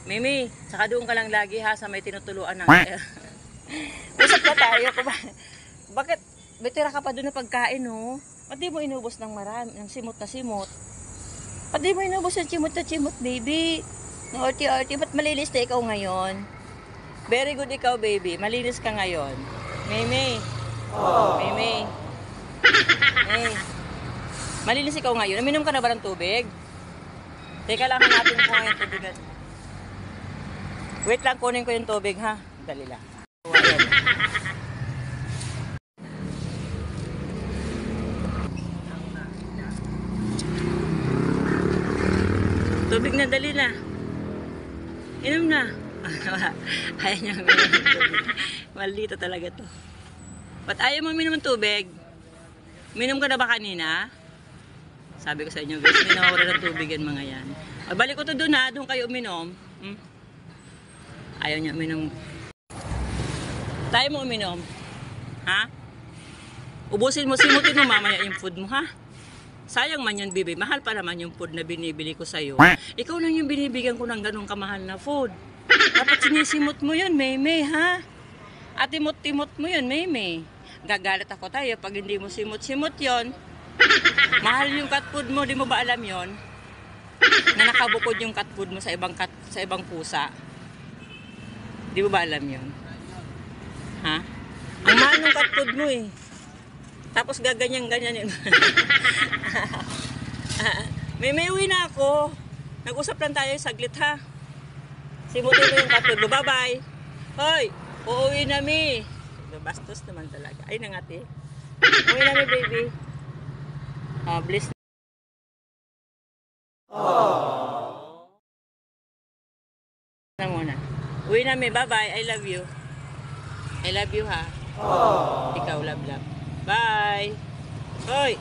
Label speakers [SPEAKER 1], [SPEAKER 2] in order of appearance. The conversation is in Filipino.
[SPEAKER 1] Mimi, saka doon ka lang lagi ha sa may tinutuluan ng... Usap na tayo. Bakit? Betira ka pa doon na pagkain, no? Ba't di mo inubos ng marami, ng simot na simot? Ba't di mo inubos ng chimot na chimot, baby? No, orti-orti, ba't malinis na ikaw ngayon? Very good ikaw, baby. Malinis ka ngayon. Mimi. Mimi. Hey. Malinis ikaw ngayon. Uminom ka na ba ng tubig? Teka lang, hanapin ko ngayon tubig. Wait lang, kunin ko yung tubig, ha? Dali lang. Tubig na, dali na. Inom na. Ayaw niya uminom ng tubig. Maldito talaga to. Ba't ayaw mo uminom ng tubig? Uminom ka na ba kanina? Sabi ko sa inyo guys, may nawawala ng tubig yan mga yan. Balik ko to dun ha, doon kayo uminom. Ayaw niya uminom. Tayo mo uminom. Ha? Ubusin mo, simutin mo mamaya yung food mo ha. Sayang man yun, bibi. Mahal pa naman yung food na binibili ko sa'yo. Ikaw lang yung binibigyan ko ng ganong kamahal na food. Dapat sinisimot mo yun, Maymay, ha? At timot-timot mo yun, Maymay. Gagalit ako tayo pag hindi mo simot-simot yun. Mahal yung cat food mo, di mo ba alam yon? Na nakabukod yung cat food mo sa ibang pusa. Di mo ba alam yon? Ha? Ang mahal yung cat food mo eh. Tapos gaganyan-ganyan yun. May uwi na ako. Nag-usap lang tayo saglit ha. Simutin mo yung cat food mo. Bye-bye. Hoy, uuwi na mi. Bastos naman talaga. Ay nangati. Uwi na mi baby. Bless. Na muna. Uwi na mi. Bye-bye. I love you. I love you ha. Ikaw love. Bye. Hoy.